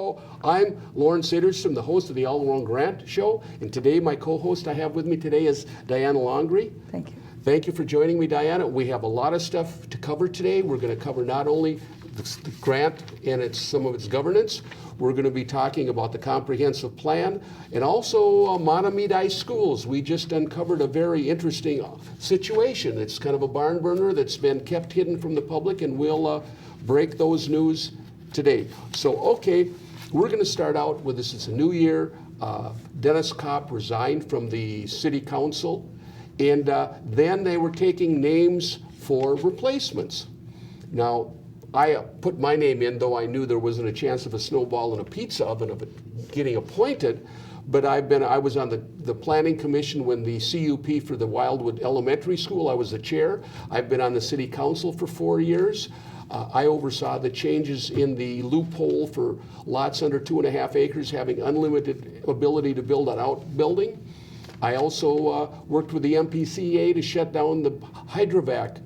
Show. I'm Lauren Sederstrom, the host of the All Around Grant Show, and today my co-host I have with me today is Diana Longry. Thank you. Thank you for joining me, Diana. We have a lot of stuff to cover today. We're going to cover not only the grant and some of its governance, we're going to be talking about the comprehensive plan and also Mahtomedi schools. We just uncovered a very interesting situation. It's kind of a barn burner that's been kept hidden from the public, and we'll break those news today. So, okay, we're going to start out with this. It's a new year. Dennis Kopp resigned from the city council, and then they were taking names for replacements. Now, I put my name in, though I knew there wasn't a chance of a snowball in a pizza oven of it getting appointed. But I was on the planning commission when the CUP for the Wildwood Elementary School, I was the chair. I've been on the city council for 4 years. I oversaw the changes in the loophole for lots under 2.5 acres having unlimited ability to build an outbuilding. I also worked with the MPCA to shut down the hydrovac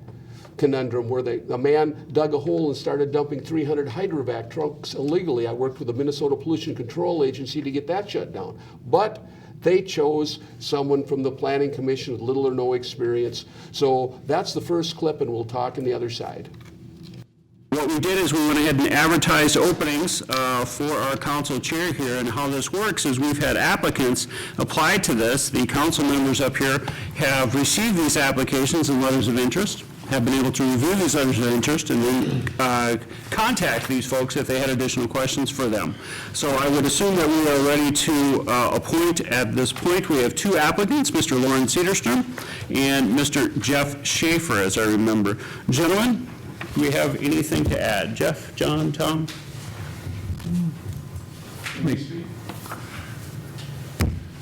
conundrum where a man dug a hole and started dumping 300 hydrovac trucks illegally. I worked with the Minnesota Pollution Control Agency to get that shut down. But they chose someone from the Planning Commission with little or no experience. So that's the first clip, and we'll talk on the other side. What we did is we went ahead and advertised openings for our council chair here, and how this works is we've had applicants apply to this. The council members up here have received these applications and letters of interest, have been able to review these letters of interest, and then contact these folks if they had additional questions for them. So I would assume that we are ready to appoint at this point. We have two applicants, Mr. Lauren Sederstrom and Mr. Jeff Schaefer, as I remember. Gentlemen, do we have anything to add? Jeff, John, Tom?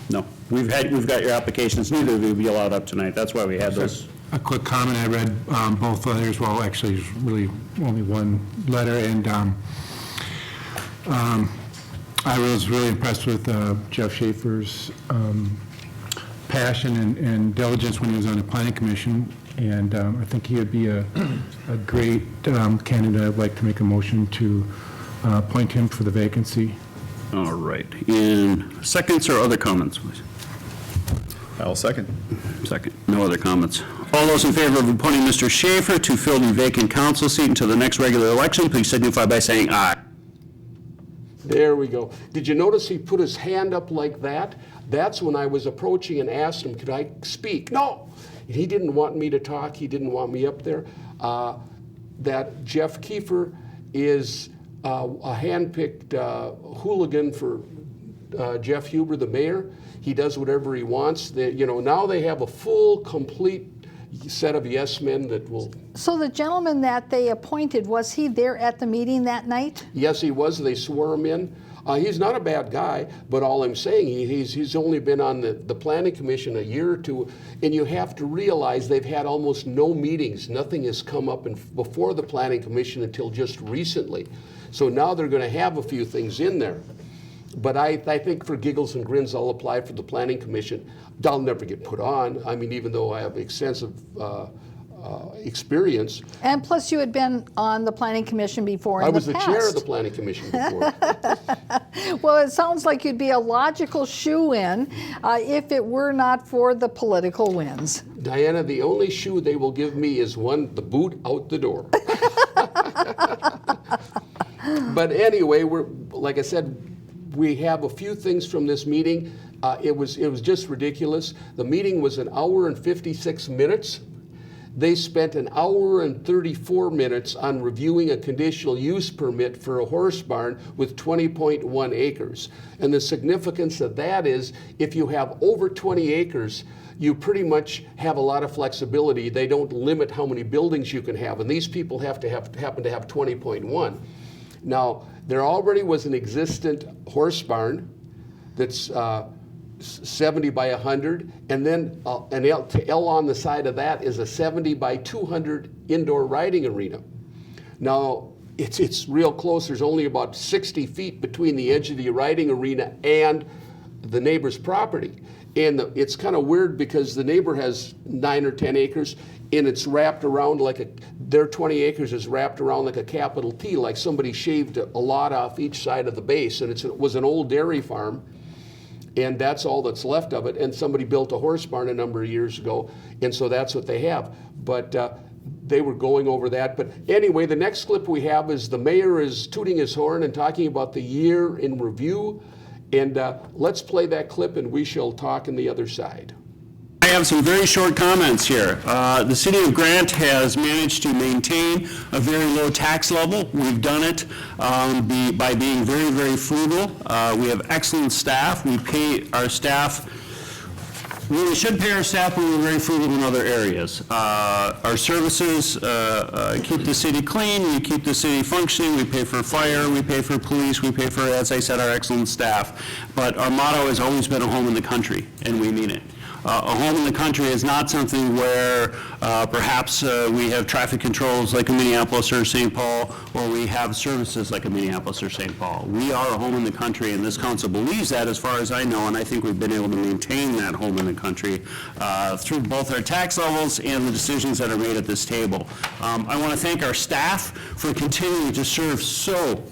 No. We've got your applications. Neither of you will be allowed up tonight. That's why we had those. A quick comment, I read both letters, well, actually, there's really only one letter, and I was really impressed with Jeff Schaefer's passion and diligence when he was on the Planning Commission, and I think he would be a great candidate. I'd like to make a motion to appoint him for the vacancy. All right. And seconds or other comments, please? I'll second. Second. No other comments. All those in favor of appointing Mr. Schaefer to fill the vacant council seat until the next regular election, please signify by saying aye. There we go. Did you notice he put his hand up like that? That's when I was approaching and asked him, could I speak? No! He didn't want me to talk. He didn't want me up there. That Jeff Kiefer is a hand-picked hooligan for Jeff Huber, the mayor. He does whatever he wants. Now they have a full, complete set of yes men that will. So the gentleman that they appointed, was he there at the meeting that night? Yes, he was. They swore him in. He's not a bad guy, but all I'm saying, he's only been on the Planning Commission a year or two, and you have to realize they've had almost no meetings. Nothing has come up before the Planning Commission until just recently. So now they're going to have a few things in there. But I think for giggles and grins, I'll apply for the Planning Commission. I'll never get put on. I mean, even though I have extensive experience. And plus you had been on the Planning Commission before in the past. I was the chair of the Planning Commission before. Well, it sounds like you'd be a logical shoe-in if it were not for the political winds. Diana, the only shoe they will give me is the boot out the door. But anyway, like I said, we have a few things from this meeting. It was just ridiculous. The meeting was 1 hour and 56 minutes. They spent 1 hour and 34 minutes on reviewing a conditional use permit for a horse barn with 20.1 acres. And the significance of that is if you have over 20 acres, you pretty much have a lot of flexibility. They don't limit how many buildings you can have, and these people happen to have 20.1. Now, there already was an existent horse barn that's 70 by 100, and then an L on the side of that is a 70 by 200 indoor riding arena. Now, it's real close. There's only about 60 feet between the edge of the riding arena and the neighbor's property. And it's kind of weird because the neighbor has 9 or 10 acres, and it's wrapped around their 20 acres is wrapped around like a capital T, like somebody shaved a lot off each side of the base. And it was an old dairy farm, and that's all that's left of it. And somebody built a horse barn a number of years ago, and so that's what they have. But they were going over that. But anyway, the next clip we have is the mayor is tooting his horn and talking about the year in review. And let's play that clip, and we shall talk on the other side. I have some very short comments here. The city of Grant has managed to maintain a very low tax level. We've done it by being very, very frugal. We have excellent staff. We pay our staff. We should pay our staff, but we're very frugal in other areas. Our services keep the city clean, we keep the city functioning, we pay for fire, we pay for police, we pay for, as I said, our excellent staff. But our motto has always been a home in the country, and we mean it. A home in the country is not something where perhaps we have traffic controls like in Minneapolis or St. Paul, or we have services like in Minneapolis or St. Paul. We are a home in the country, and this council believes that as far as I know, and I think we've been able to maintain that home in the country through both our tax levels and the decisions that are made at this table. I want to thank our staff for continuing to serve so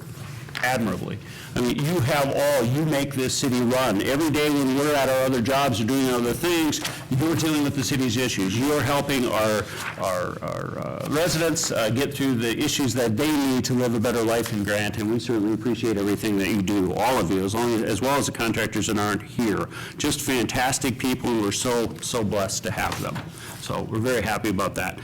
admirably. I mean, you make this city run. Every day when we're at our other jobs or doing other things, you're dealing with the city's issues. You're helping our residents get through the issues that they need to live a better life in Grant, and we certainly appreciate everything that you do, all of you, as well as the contractors that aren't here. Just fantastic people, and we're so blessed to have them. So we're very happy about that.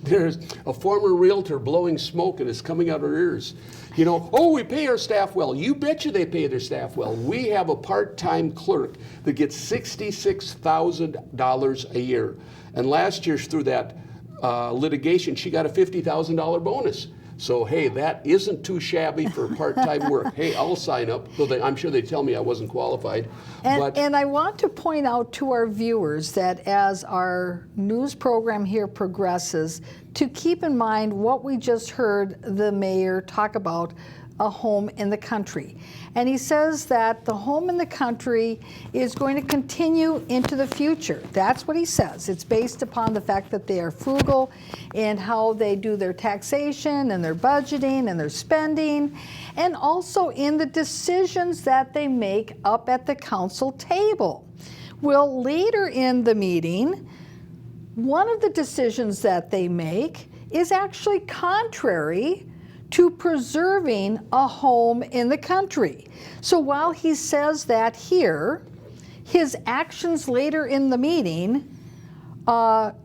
There's a former realtor blowing smoke and it's coming out her ears. You know, oh, we pay our staff well. You betcha they pay their staff well. We have a part-time clerk that gets $66,000 a year. And last year through that litigation, she got a $50,000 bonus. So, hey, that isn't too shabby for part-time work. Hey, I'll sign up. Though I'm sure they tell me I wasn't qualified. And I want to point out to our viewers that as our news program here progresses, to keep in mind what we just heard the mayor talk about, a home in the country. And he says that the home in the country is going to continue into the future. That's what he says. It's based upon the fact that they are frugal in how they do their taxation and their budgeting and their spending, and also in the decisions that they make up at the council table. Well, later in the meeting, one of the decisions that they make is actually contrary to preserving a home in the country. So while he says that here, his actions later in the meeting are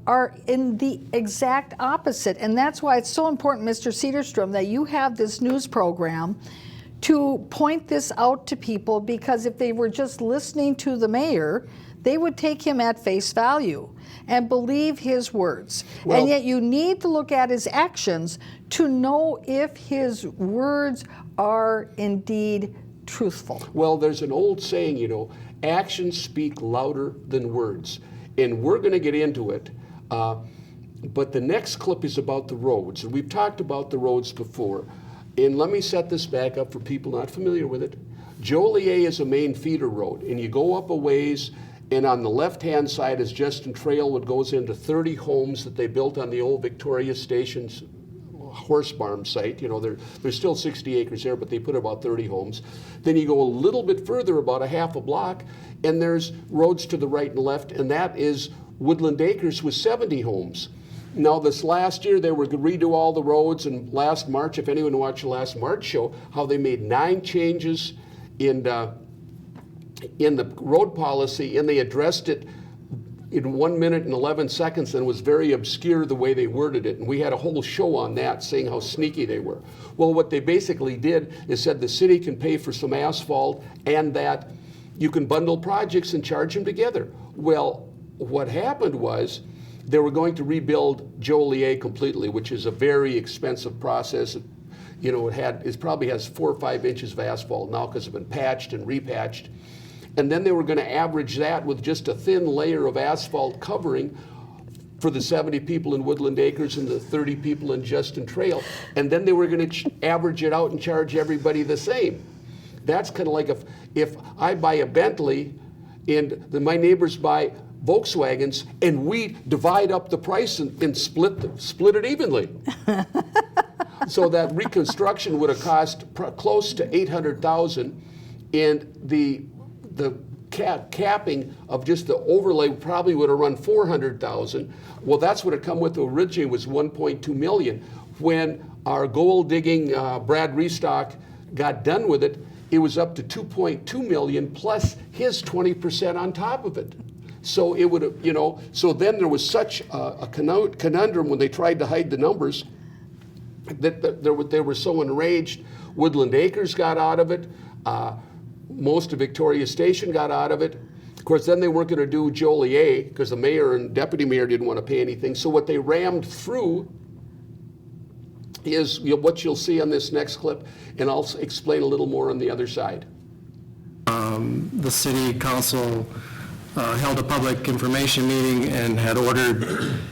in the exact opposite. And that's why it's so important, Mr. Cedarstrom, that you have this news program to point this out to people, because if they were just listening to the mayor, they would take him at face value and believe his words. Well, and yet you need to look at his actions to know if his words are indeed truthful. Well, there's an old saying, you know, actions speak louder than words. And we're going to get into it. But the next clip is about the roads. And we've talked about the roads before. And let me set this back up for people not familiar with it. Joliet is a main feeder road. And you go up a ways, and on the left-hand side is Justin Trail, what goes into 30 homes that they built on the old Victoria Station's horse barn site. You know, there's still 60 acres there, but they put about 30 homes. Then you go a little bit further, about a half a block, and there's roads to the right and left, and that is Woodland Acres with 70 homes. Now, this last year, they were going to redo all the roads, and last March, if anyone watched the last March show, how they made 9 changes in the road policy, and they addressed it in 1 minute and 11 seconds, and it was very obscure the way they worded it. And we had a whole show on that, saying how sneaky they were. Well, what they basically did is said the city can pay for some asphalt, and that you can bundle projects and charge them together. Well, what happened was they were going to rebuild Joliet completely, which is a very expensive process. You know, it probably has 4 or 5 inches of asphalt now because it's been patched and repatched. And then they were going to average that with just a thin layer of asphalt covering for the 70 people in Woodland Acres and the 30 people in Justin Trail. And then they were going to average it out and charge everybody the same. That's kind of like if I buy a Bentley and my neighbors buy Volkswagens, and we divide up the price and split it evenly. So that reconstruction would have cost close to $800,000, and the capping of just the overlay probably would have run $400,000. Well, that's what it come with originally, was $1.2 million. When our gold digging Brad Restock got done with it, it was up to $2.2 million plus his 20% on top of it. So it would have, you know, so then there was such a conundrum when they tried to hide the numbers that they were so enraged. Woodland Acres got out of it. Most of Victoria Station got out of it. Of course, then they weren't going to do Joliet because the mayor and deputy mayor didn't want to pay anything. So what they rammed through is what you'll see on this next clip, and I'll explain a little more on the other side. The city council held a public information meeting and had ordered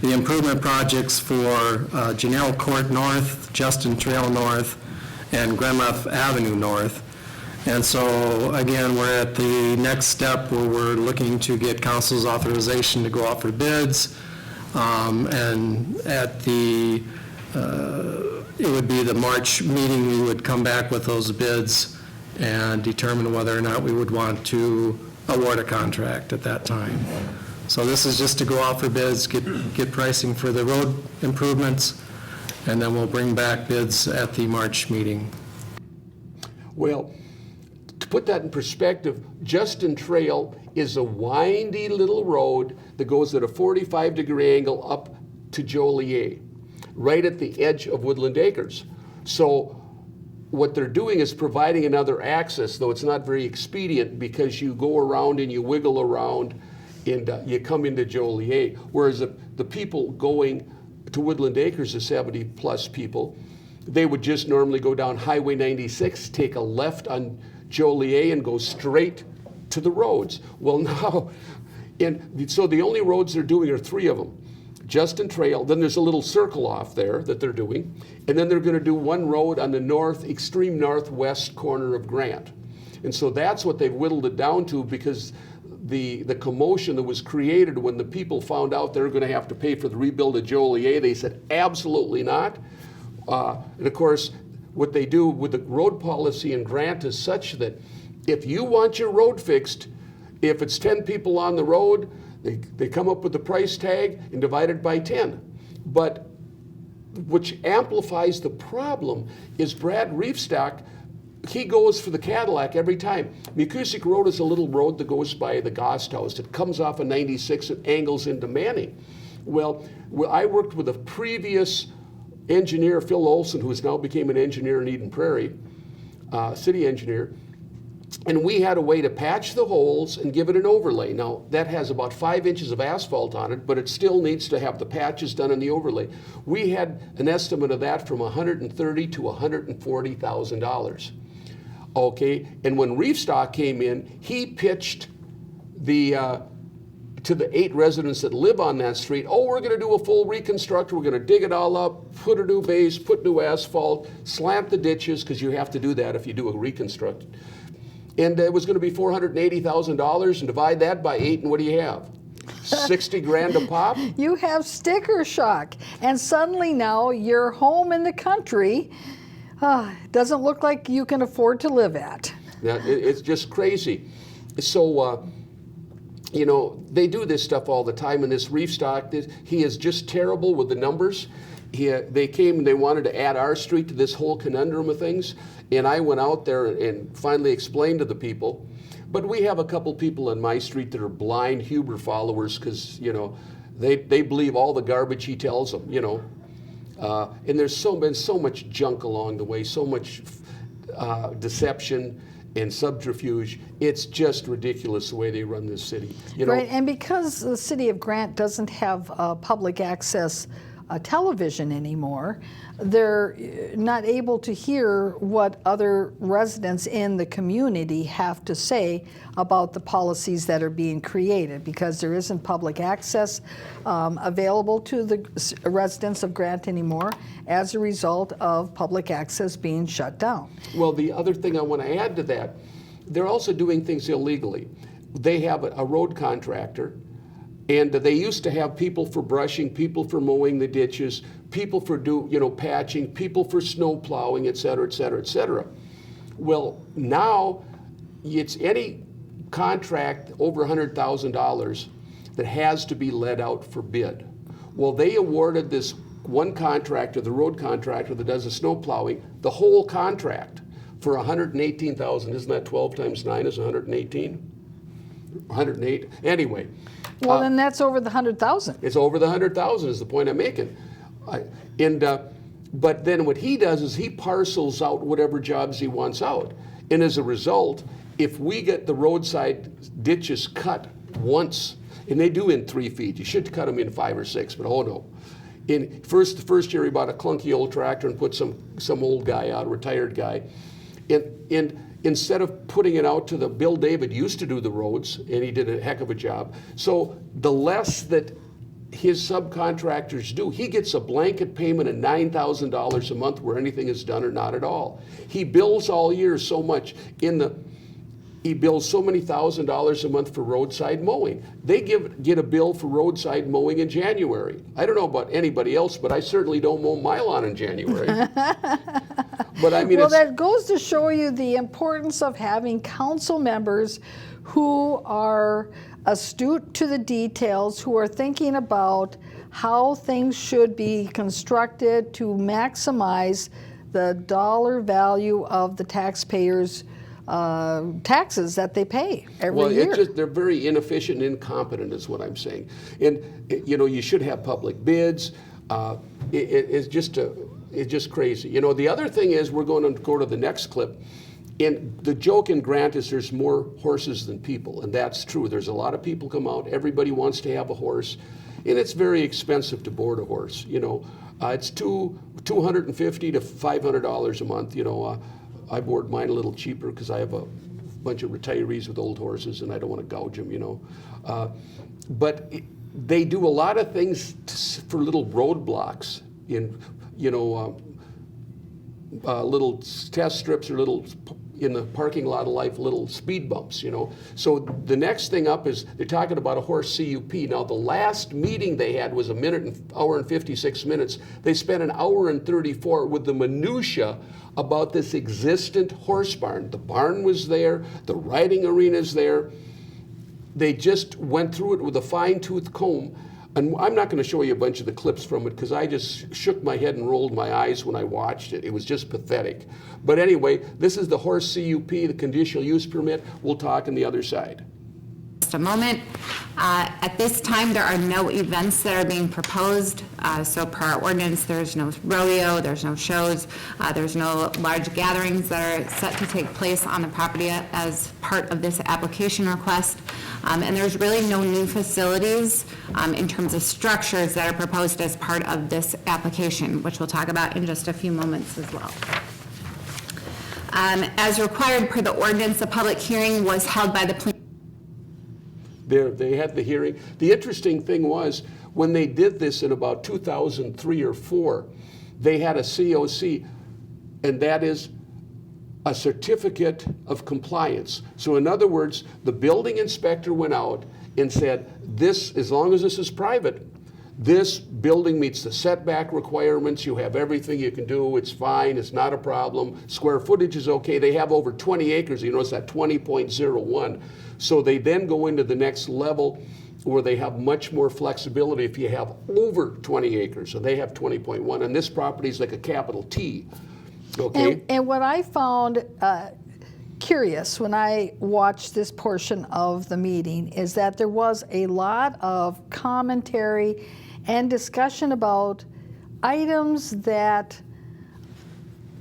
the improvement projects for Janelle Court North, Justin Trail North, and Glenmuth Avenue North. And so, again, we're at the next step where we're looking to get council's authorization to go out for bids. And at the, it would be the March meeting, we would come back with those bids and determine whether or not we would want to award a contract at that time. So this is just to go out for bids, get pricing for the road improvements, and then we'll bring back bids at the March meeting. Well, to put that in perspective, Justin Trail is a windy little road that goes at a 45-degree angle up to Joliet, right at the edge of Woodland Acres. So what they're doing is providing another access, though it's not very expedient because you go around and you wiggle around and you come into Joliet. Whereas the people going to Woodland Acres, the 70-plus people, they would just normally go down Highway 96, take a left on Joliet and go straight to the roads. Well, now, and so the only roads they're doing are 3 of them. Justin Trail, then there's a little circle off there that they're doing, and then they're going to do one road on the extreme northwest corner of Grant. And so that's what they've whittled it down to, because the commotion that was created when the people found out they were going to have to pay for the rebuild of Joliet, they said absolutely not. And of course, what they do with the road policy in Grant is such that if you want your road fixed, if it's 10 people on the road, they come up with the price tag and divide it by 10. But which amplifies the problem is Brad Reefstock, he goes for the Cadillac every time. McCusick Road is a little road that goes by the Gost House. It comes off of 96 and angles into Manning. Well, I worked with a previous engineer, Phil Olson, who has now became an engineer in Eden Prairie, city engineer, and we had a way to patch the holes and give it an overlay. Now, that has about 5 inches of asphalt on it, but it still needs to have the patches done in the overlay. We had an estimate of that from $130,000 to $140,000. Okay, and when Reefstock came in, he pitched to the 8 residents that live on that street, oh, we're going to do a full reconstruct, we're going to dig it all up, put a new base, put new asphalt, slant the ditches, because you have to do that if you do a reconstruct. And it was going to be $480,000, and divide that by 8, and what do you have? 60 grand a pop? You have sticker shock, and suddenly now your home in the country doesn't look like you can afford to live at. Yeah, it's just crazy. So, you know, they do this stuff all the time, and this Reefstock, he is just terrible with the numbers. They came and they wanted to add our street to this whole conundrum of things, and I went out there and finally explained to the people. But we have a couple people in my street that are blind Huber followers because, you know, they believe all the garbage he tells them, you know. And there's been so much junk along the way, so much deception and subterfuge. It's just ridiculous the way they run this city. You know? Right, and because the city of Grant doesn't have public access television anymore, they're not able to hear what other residents in the community have to say about the policies that are being created, because there isn't public access available to the residents of Grant anymore as a result of public access being shut down. Well, the other thing I want to add to that, they're also doing things illegally. they have a road contractor, and they used to have people for brushing, people for mowing the ditches, people for patching, people for snow plowing, et cetera, et cetera, et cetera. Well, now it's any contract over $100,000 that has to be let out for bid. Well, they awarded this one contractor, the road contractor that does the snow plowing, the whole contract for $118,000. Isn't that 12 times 9 is 118? 108? Anyway. Well, then that's over the 100,000. It's over the 100,000 is the point I'm making. But then what he does is he parcels out whatever jobs he wants out. And as a result, if we get the roadside ditches cut once, and they do in 3 feet, you should cut them in 5 or 6, but oh no. The first year he bought a clunky old tractor and put some old guy out, a retired guy. And instead of putting it out to Bill David used to do the roads, and he did a heck of a job. So the less that his subcontractors do, he gets a blanket payment of $9,000 a month where anything is done or not at all. He bills all year so much he bills so many $1,000s a month for roadside mowing. They get a bill for roadside mowing in January. I don't know about anybody else, but I certainly don't mow my lawn in January. But I mean, well, that goes to show you the importance of having council members who are astute to the details, who are thinking about how things should be constructed to maximize the dollar value of the taxpayers' taxes that they pay every year. Well, they're very inefficient and incompetent is what I'm saying. And, you should have public bids. It's just crazy. The other thing is, we're going to go to the next clip. And the joke in Grant is there's more horses than people, and that's true. There's a lot of people come out. Everybody wants to have a horse, and it's very expensive to board a horse. It's $250 to $500 a month. I board mine a little cheaper because I have a bunch of retirees with old horses, and I don't want to gouge them. But they do a lot of things for little roadblocks in, little test strips or little in the parking lot of life, little speed bumps, So the next thing up is they're talking about a horse CUP. Now, the last meeting they had was hour and 56 minutes. They spent an hour and 34 with the minutia about this existent horse barn. The barn was there, the riding arena's there. They just went through it with a fine-tooth comb. And I'm not going to show you a bunch of the clips from it because I just shook my head and rolled my eyes when I watched it. It was just pathetic. But anyway, this is the horse CUP, the conditional use permit. We'll talk on the other side. Just a moment. At this time, there are no events that are being proposed. So per our ordinance, there's no rodeo, there's no shows, there's no large gatherings that are set to take place on the property as part of this application request. And there's really no new facilities in terms of structures that are proposed as part of this application, which we'll talk about in just a few moments as well. As required per the ordinance, a public hearing was held by the planning. They had the hearing. The interesting thing was, when they did this in about 2003 or 4, they had a COC, and that is a certificate of compliance. So in other words, the building inspector went out and said, as long as this is private, this building meets the setback requirements, you have everything you can do, it's fine, it's not a problem, square footage is okay. They have over 20 acres, you notice that 20.01. So they then go into the next level where they have much more flexibility if you have over 20 acres, and they have 20.1, and this property is like a capital T. Okay. And what I found curious when I watched this portion of the meeting is that there was a lot of commentary and discussion about items that,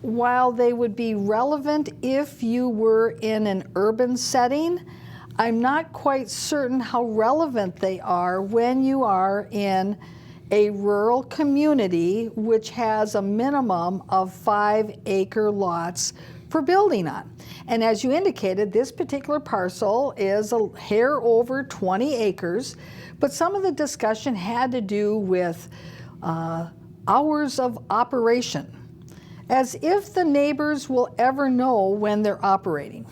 while they would be relevant if you were in an urban setting, I'm not quite certain how relevant they are when you are in a rural community which has a minimum of 5-acre lots for building on. And as you indicated, this particular parcel is a hair over 20 acres, but some of the discussion had to do with hours of operation, as if the neighbors will ever know when they're operating.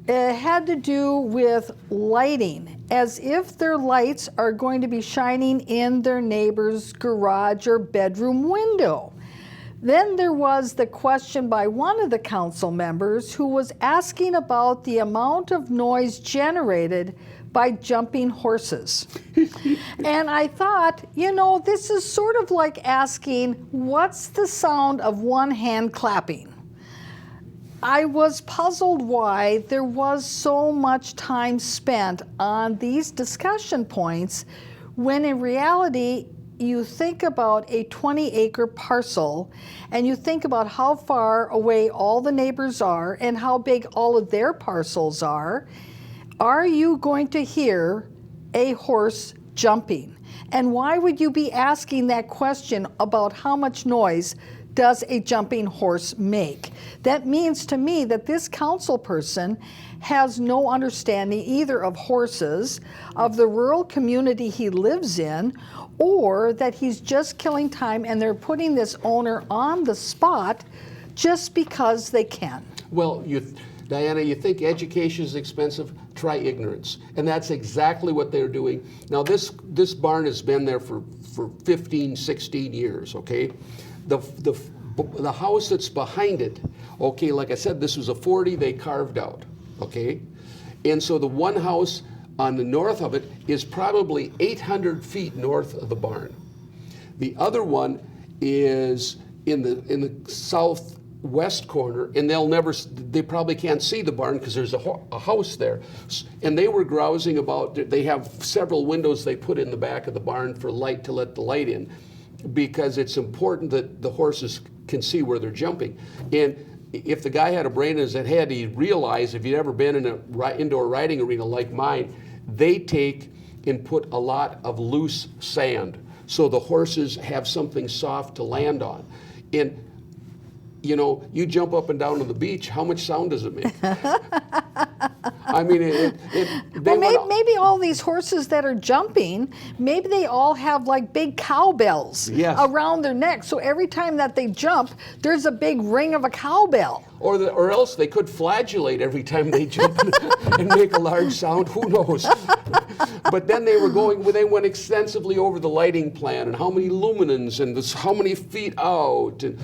It had to do with lighting, as if their lights are going to be shining in their neighbor's garage or bedroom window. Then there was the question by one of the council members who was asking about the amount of noise generated by jumping horses. And I thought, this is sort of like asking, what's the sound of one hand clapping? I was puzzled why there was so much time spent on these discussion points when in reality you think about a 20-acre parcel and you think about how far away all the neighbors are and how big all of their parcels are. Are you going to hear a horse jumping? And why would you be asking that question about how much noise does a jumping horse make? That means to me that this council person has no understanding either of horses, of the rural community he lives in, or that he's just killing time and they're putting this owner on the spot just because they can. Well, Diana, you think education is expensive? Try ignorance. And that's exactly what they're doing. Now, this barn has been there for 15, 16 years, okay? The house that's behind it, okay, like I said, this was a 40 they carved out, okay? And so the one house on the north of it is probably 800 feet north of the barn. The other one is in the southwest corner, and they probably can't see the barn because there's a house there. And they were grousing about, they have several windows they put in the back of the barn for light to let the light in, because it's important that the horses can see where they're jumping. And if the guy had a brain in his head, he'd realize, if you'd ever been in an indoor riding arena like mine, they take and put a lot of loose sand so the horses have something soft to land on. And you jump up and down on the beach, how much sound does it make? I mean, maybe all these horses that are jumping, maybe they all have like big cowbells around their neck. So every time that they jump, there's a big ring of a cowbell. Or else they could flagellate every time they jump and make a large sound. Who knows? But then they went extensively over the lighting plan and how many luminance and how many feet out. And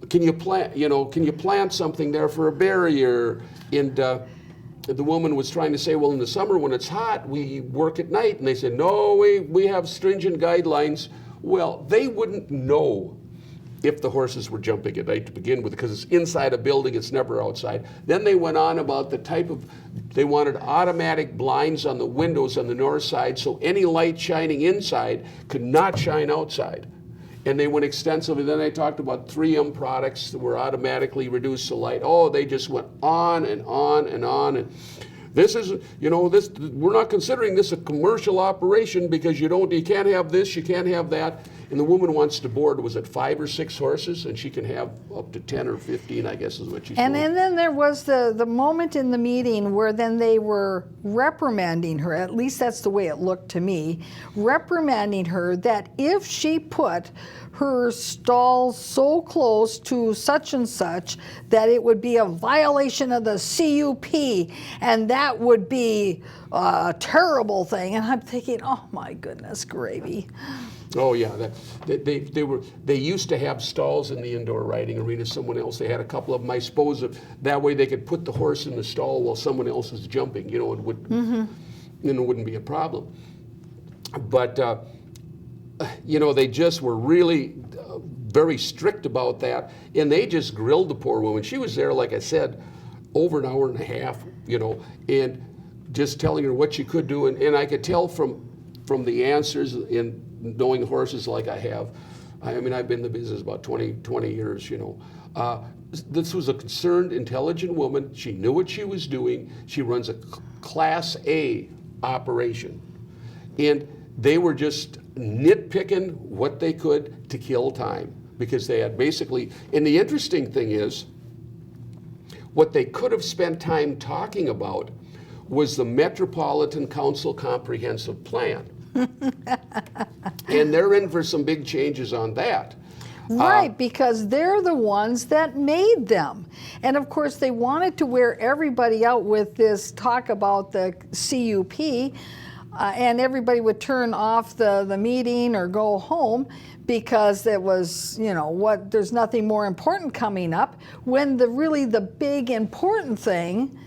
can you plant something there for a barrier? And the woman was trying to say, well, in the summer when it's hot, we work at night. And they said, no, we have stringent guidelines. Well, they wouldn't know if the horses were jumping at night to begin with, because it's inside a building, it's never outside. Then they went on about they wanted automatic blinds on the windows on the north side, so any light shining inside could not shine outside. And they went extensively. Then they talked about 3M products that were automatically reduce the light. Oh, they just went on and on and on. And this is, we're not considering this a commercial operation because you can't have this, you can't have that. And the woman wants to board, was it 5 or 6 horses? And she can have up to 10 or 15, I guess is what she's And doing. then there was the moment in the meeting where then they were reprimanding her, at least that's the way it looked to me, reprimanding her that if she put her stall so close to such and such that it would be a violation of the CUP, and that would be a terrible thing. And I'm thinking, oh my goodness gravy. Oh yeah, they used to have stalls in the indoor riding arena. Someone else, they had a couple of them. I suppose that way they could put the horse in the stall while someone else is jumping. It wouldn't be a problem. But they just were really very strict about that, and they just grilled the poor woman. She was there, like I said, over an hour and a half, and just telling her what she could do, and I could tell from the answers in knowing horses like I have. I mean, I've been in the business about 20 years, This was a concerned, intelligent woman. She knew what she was doing. She runs a Class A operation. And they were just nitpicking what they could to kill time, because they had basically, and the interesting thing is, what they could have spent time talking about was the Metropolitan Council Comprehensive Plan. And they're in for some big changes on that. Right, because they're the ones that made them. And of course, they wanted to wear everybody out with this talk about the CUP, and everybody would turn off the meeting or go home because it was, there's nothing more important coming up, when really the big important thing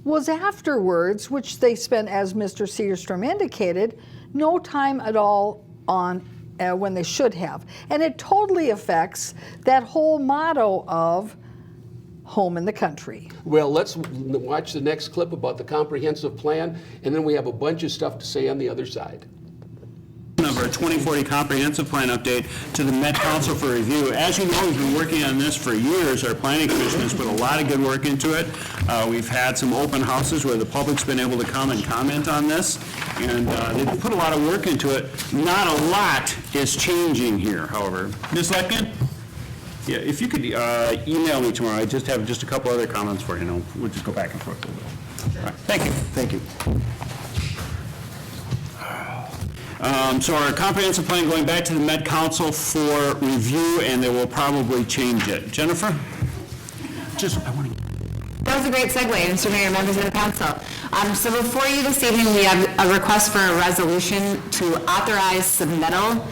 was afterwards, which they spent, as Mr. Cedarstrom indicated, no time at all on when they should have. And it totally affects that whole motto of home in the country. Well, let's watch the next clip about the comprehensive plan, and then we have a bunch of stuff to say on the other side. Number 2040 Comprehensive Plan Update to the Met Council for review. As you know, we've been working on this for years. Our Planning Commission has put a lot of good work into it. We've had some open houses where the public's been able to come and comment on this, and they've put a lot of work into it. Not a lot is changing here, however. Ms. Letkin? Yeah, if you could email me tomorrow, I just have a couple other comments for you, and we'll just go back and forth a little bit. All right, thank you. Thank you. So our comprehensive plan going back to the Met Council for review, and they will probably change it. Jennifer? That was a great segue, Mr. Mayor, members of the council. So before you this evening, we have a request for a resolution to authorize submittal.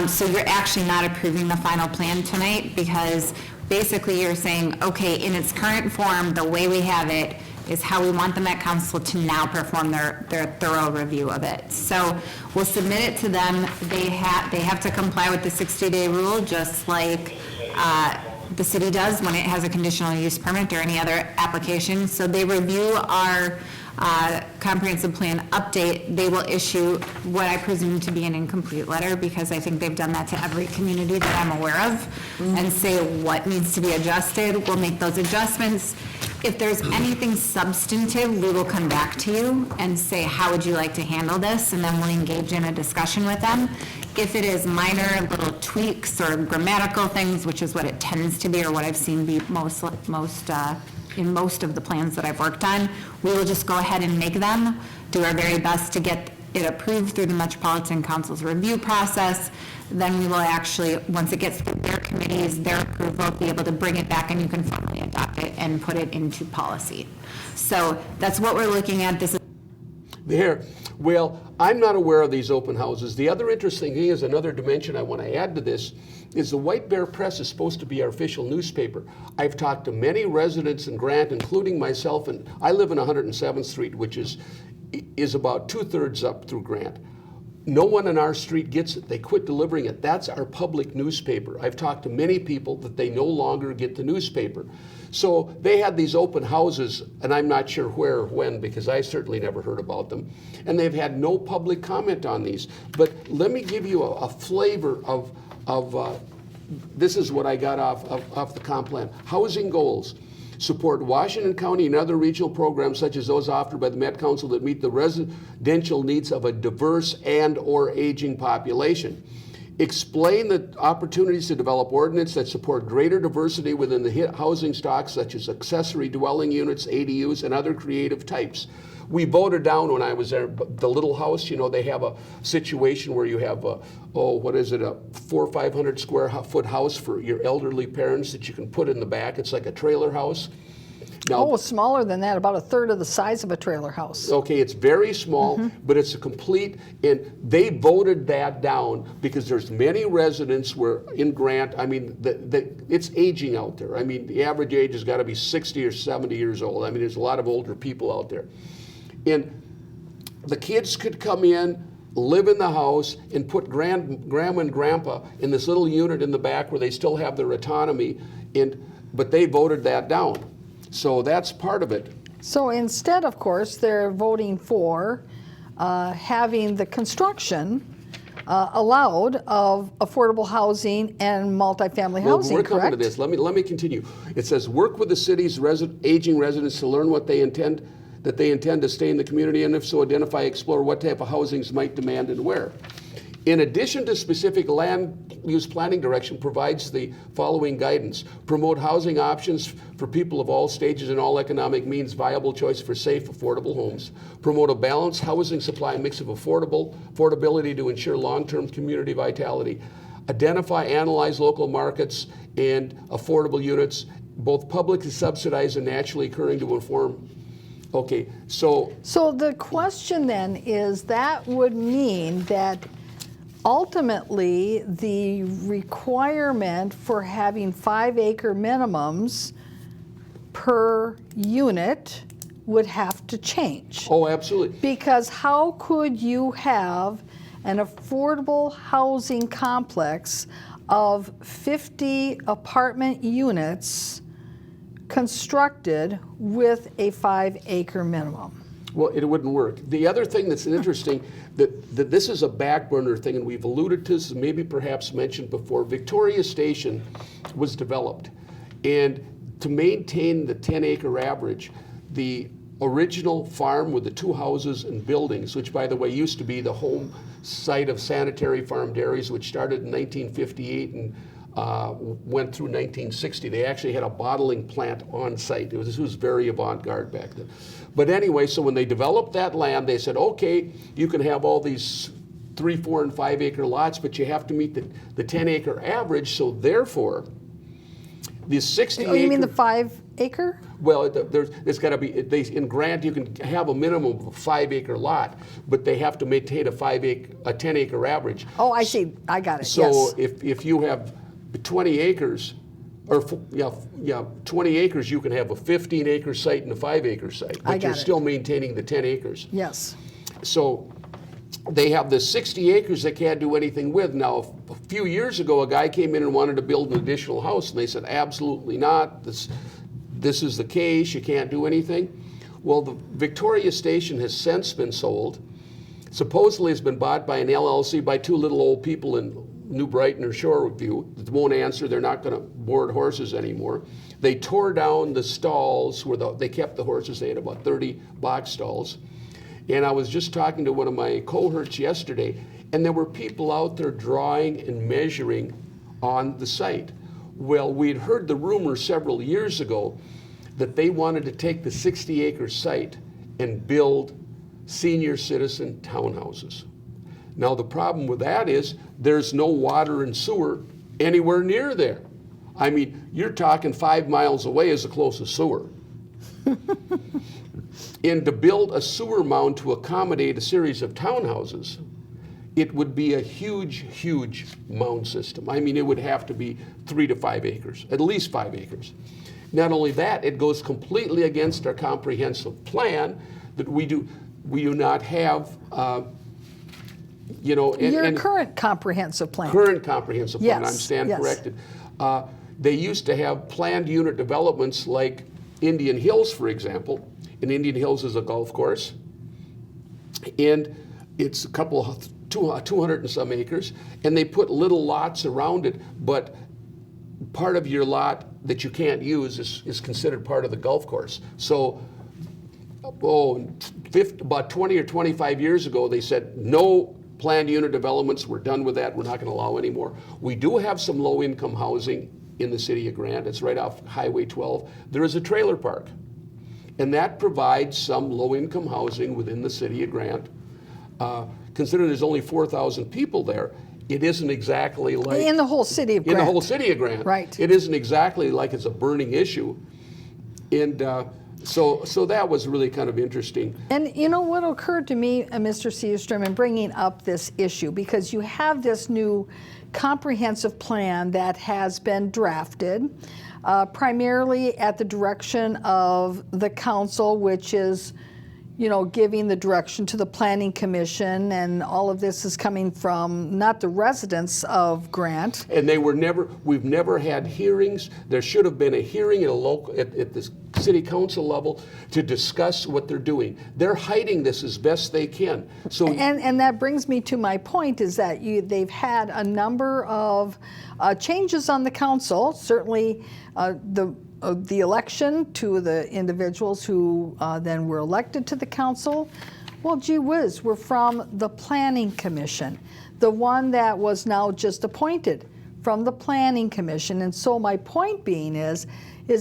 So you're actually not approving the final plan tonight, because basically you're saying, okay, in its current form, the way we have it is how we want the Met Council to now perform their thorough review of it. So we'll submit it to them. They have to comply with the 60-day rule, just like the city does when it has a conditional use permit or any other application. So they review our comprehensive plan update. They will issue what I presume to be an incomplete letter, because I think they've done that to every community that I'm aware of, and say what needs to be adjusted. We'll make those adjustments. If there's anything substantive, we will come back to you and say, how would you like to handle this? And then we'll engage in a discussion with them. If it is minor little tweaks or grammatical things, which is what it tends to be, or what I've seen be most in most of the plans that I've worked on, we will just go ahead and make them, do our very best to get it approved through the Metropolitan Council's review process. Then we will actually, once it gets through their committees, their approval, be able to bring it back, and you can formally adopt it and put it into policy. So that's what we're looking at. This is There. Well, I'm not aware of these open houses. The other interesting thing is, another dimension I want to add to this, is the White Bear Press is supposed to be our official newspaper. I've talked to many residents in Grant, including myself, and I live in 107th Street, which is about 2/3 up through Grant. No one on our street gets it. They quit delivering it. That's our public newspaper. I've talked to many people that they no longer get the newspaper. So they had these open houses, and I'm not sure where or when, because I certainly never heard about them. And they've had no public comment on these. But let me give you a flavor of this is what I got off the comp plan. Housing goals. Support Washington County and other regional programs such as those offered by the Met Council that meet the residential needs of a diverse and/or aging population. Explain the opportunities to develop ordinance that support greater diversity within the housing stock, such as accessory dwelling units, ADUs, and other creative types. We voted down when I was there, the little house, they have a situation where you have a 400 or 500 square foot house for your elderly parents that you can put in the back. It's like a trailer house. Now, Smaller than that, about 1/3 of the size of a trailer house. okay, it's very small, but it's a complete, and they voted that down because there's many residents where in Grant, it's aging out there. The average age has got to be 60 or 70 years old. There's a lot of older people out there. And the kids could come in, live in the house, and put grandma and grandpa in this little unit in the back where they still have their autonomy, but they voted that down. So that's part of it. So instead, of course, they're voting for having the construction allowed of affordable housing and multifamily housing, we're correct? coming to this. Let me continue. It says, work with the city's aging residents to learn what they intend to stay in the community, and if so, explore what type of housings might demand and where. In addition to specific land use planning direction, provides the following guidance. Promote housing options for people of all stages and all economic means, viable choice for safe, affordable homes. Promote a balanced housing supply mix of affordability to ensure long-term community vitality. identify, analyze local markets and affordable units, both publicly subsidized and naturally occurring to inform. Okay, so So the question then is, that would mean that ultimately the requirement for having 5-acre minimums per unit would have to change. oh, absolutely. Because how could you have an affordable housing complex of 50 apartment units constructed with a 5-acre minimum? Well, it wouldn't work. The other thing that's interesting, that this is a back burner thing, and we've alluded to this, maybe perhaps mentioned before, Victoria Station was developed. And to maintain the 10-acre average, the original farm with the 2 houses and buildings, which by the way used to be the home site of Sanitary Farm Dairies, which started in 1958 and went through 1960. They actually had a bottling plant on site. This was very avant-garde back then. But anyway, so when they developed that land, they said, okay, you can have all these 3, 4, and 5-acre lots, but you have to meet the 10-acre average. So therefore, the 60-acre. Oh, you mean the 5-acre? Well, there's got to be, in Grant, you can have a minimum of a 5-acre lot, but they have to maintain a 10-acre average. Oh, I see. I got it. So Yes. if you have 20 acres, or 20 acres, you can have a 15-acre site and a 5-acre site, I but you're got it. still maintaining the 10 acres. Yes. So they have the 60 acres they can't do anything with. Now, a few years ago, a guy came in and wanted to build an additional house, and they said, absolutely not. This is the case. You can't do anything. Well, the Victoria Station has since been sold. Supposedly, it's been bought by an LLC by 2 little old people in New Brighton or Shoreview that won't answer. They're not going to board horses anymore. They tore down the stalls where they kept the horses. They had about 30 box stalls. And I was just talking to one of my cohorts yesterday, and there were people out there drawing and measuring on the site. Well, we'd heard the rumor several years ago that they wanted to take the 60-acre site and build senior citizen townhouses. Now, the problem with that is there's no water and sewer anywhere near there. I mean, you're talking 5 miles away is the closest sewer. And to build a sewer mound to accommodate a series of townhouses, it would be a huge, huge mound system. I mean, it would have to be 3 to 5 acres, at least 5 acres. Not only that, it goes completely against our comprehensive plan that we do not have, Your current comprehensive plan. Current comprehensive plan, Yes, I'm stand yes. corrected. They used to have planned unit developments like Indian Hills, for example. And Indian Hills is a golf course. And it's a couple of 200 and some acres. And they put little lots around it, but part of your lot that you can't use is considered part of the golf course. So, about 20 or 25 years ago, they said, no planned unit developments, we're done with that, we're not going to allow any more. We do have some low-income housing in the city of Grant. It's right off Highway 12. There is a trailer park, and that provides some low-income housing within the city of Grant. Considering there's only 4,000 people there, it isn't exactly like... In the whole city of In Grant. the whole city of Grant. Right. It isn't exactly like it's a burning issue. And so that was really kind of interesting. And you know what occurred to me, Mr. Seerstrom, in bringing up this issue, because you have this new comprehensive plan that has been drafted, primarily at the direction of the council, which is, giving the direction to the Planning Commission, and all of this is coming from not the residents of Grant. And we've never had hearings. There should have been a hearing at the city council level to discuss what they're doing. They're hiding this as best they can. So And that brings me to my point, is that they've had a number of changes on the council. Certainly, the election to the individuals who then were elected to the council, well, gee whiz, were from the Planning Commission, the one that was now just appointed from the Planning Commission. And so my point being is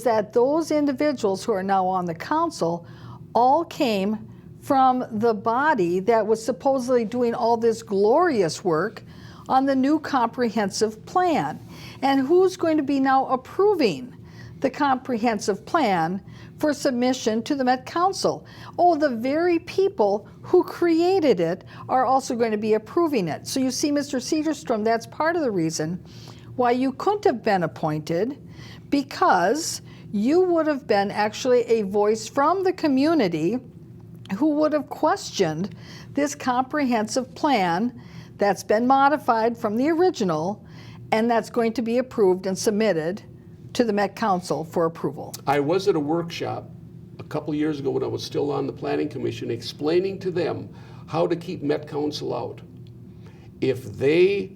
that those individuals who are now on the council all came from the body that was supposedly doing all this glorious work on the new comprehensive plan. And who's going to be now approving the comprehensive plan for submission to the Met Council? Oh, the very people who created it are also going to be approving it. So you see, Mr. Cedarstrom, that's part of the reason why you couldn't have been appointed, because you would have been actually a voice from the community who would have questioned this comprehensive plan that's been modified from the original, and that's going to be approved and submitted to the Met Council for approval. I was at a workshop a couple of years ago when I was still on the Planning Commission, explaining to them how to keep Met Council out. If they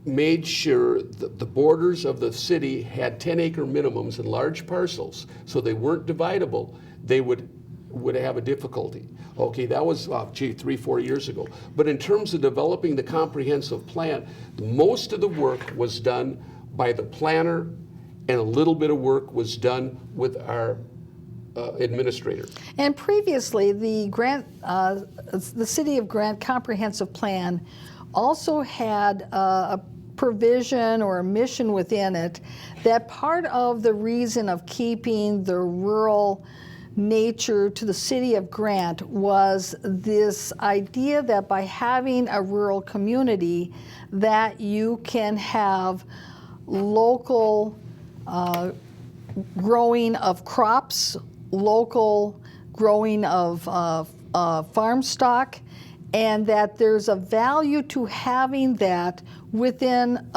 made sure that the borders of the city had 10-acre minimums and large parcels, so they weren't dividable, they would have a difficulty. Okay, that was, 3-4 years ago. But in terms of developing the comprehensive plan, most of the work was done by the planner, and a little bit of work was done with our administrator. And previously, the City of Grant Comprehensive Plan also had a provision or a mission within it that part of the reason of keeping the rural nature to the City of Grant was this idea that by having a rural community, that you can have local growing of crops, local growing of farm stock, and that there's a value to having that within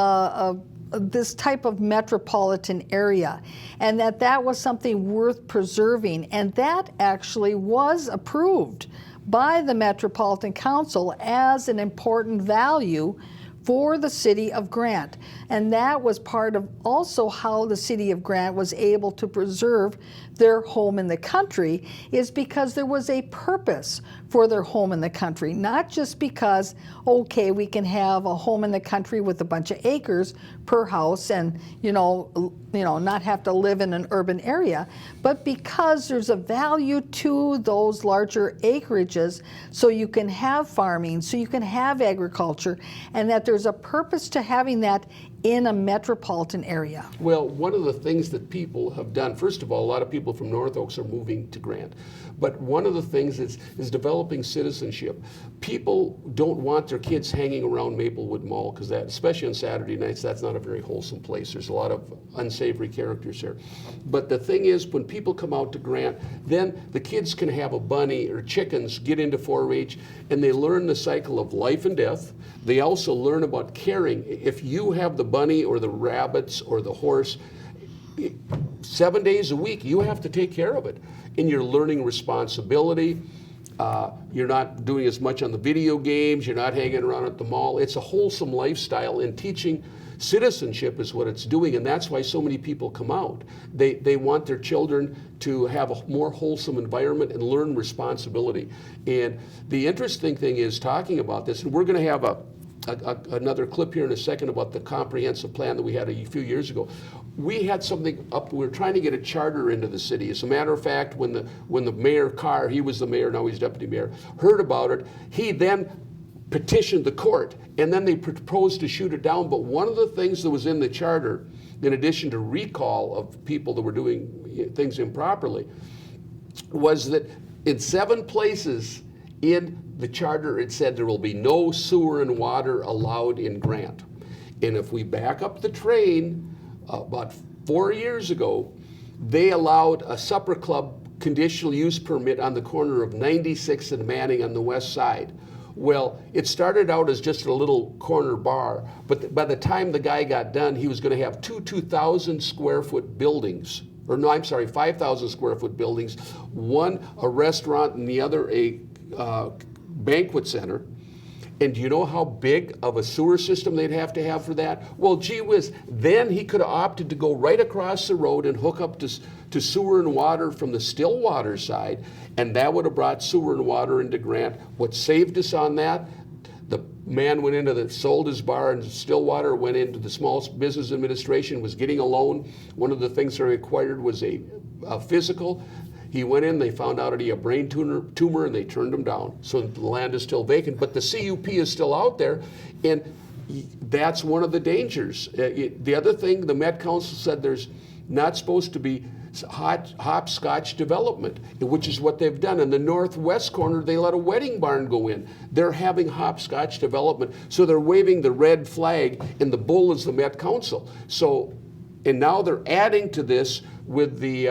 this type of metropolitan area, and that was something worth preserving. And that actually was approved by the Metropolitan Council as an important value for the City of Grant. And that was part of also how the City of Grant was able to preserve their home in the country, is because there was a purpose for their home in the country, not just because, okay, we can have a home in the country with a bunch of acres per house and not have to live in an urban area, but because there's a value to those larger acreages, so you can have farming, so you can have agriculture, and that there's a purpose to having that in a metropolitan area. Well, one of the things that people have done, first of all, a lot of people from North Oaks are moving to Grant. But one of the things is developing citizenship. People don't want their kids hanging around Maplewood Mall, because that, especially on Saturday nights, that's not a very wholesome place. There's a lot of unsavory characters there. But the thing is, when people come out to Grant, then the kids can have a bunny or chickens, get into 4-H, and they learn the cycle of life and death. They also learn about caring. If you have the bunny or the rabbits or the horse, 7 days a week, you have to take care of it. And you're learning responsibility. You're not doing as much on the video games. You're not hanging around at the mall. It's a wholesome lifestyle, and teaching citizenship is what it's doing, and that's why so many people come out. They want their children to have a more wholesome environment and learn responsibility. And the interesting thing is, talking about this, and we're going to have another clip here in a second about the comprehensive plan that we had a few years ago. We had something up, we were trying to get a charter into the city. As a matter of fact, when the mayor Carr, he was the mayor, now he's deputy mayor, heard about it, he then petitioned the court, and then they proposed to shoot it down. But one of the things that was in the charter, in addition to recall of people that were doing things improperly, was that in 7 places in the charter it said there will be no sewer and water allowed in Grant. And if we back up the train, about 4 years ago, they allowed a supper club conditional use permit on the corner of 96th and Manning on the west side. Well, it started out as just a little corner bar, but by the time the guy got done, he was going to have 2,000 square foot buildings. Or no, I'm sorry, 5,000 square foot buildings, one a restaurant and the other a banquet center. And do you know how big of a sewer system they'd have to have for that? Well, gee whiz, then he could have opted to go right across the road and hook up to sewer and water from the Stillwater side, and that would have brought sewer and water into Grant. What saved us on that, the man went into sold his bar, and Stillwater went into the Small Business Administration, was getting a loan. One of the things they required was a physical. He went in, they found out that he had a brain tumor, and they turned him down. So the land is still vacant, but the CUP is still out there. And That's one of the dangers. The other thing, the Met Council said there's not supposed to be hopscotch development, which is what they've done. In the northwest corner, they let a wedding barn go in. They're having hopscotch development, so they're waving the red flag, and the bull is the Met Council. So, and now they're adding to this with the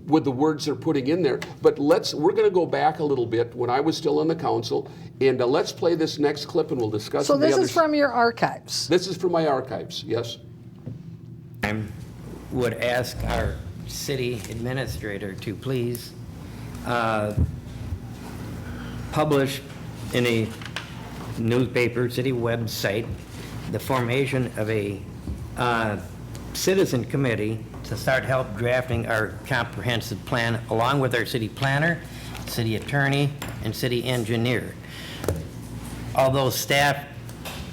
words they're putting in there. But we're going to go back a little bit when I was still on the council, and let's play this next clip, and we'll discuss. So the this other is from your archives. This is from my archives. Yes. I would ask our city administrator to please publish in a newspaper, city website, the formation of a citizen committee to start help drafting our comprehensive plan along with our city planner, city attorney, and city engineer. Although staff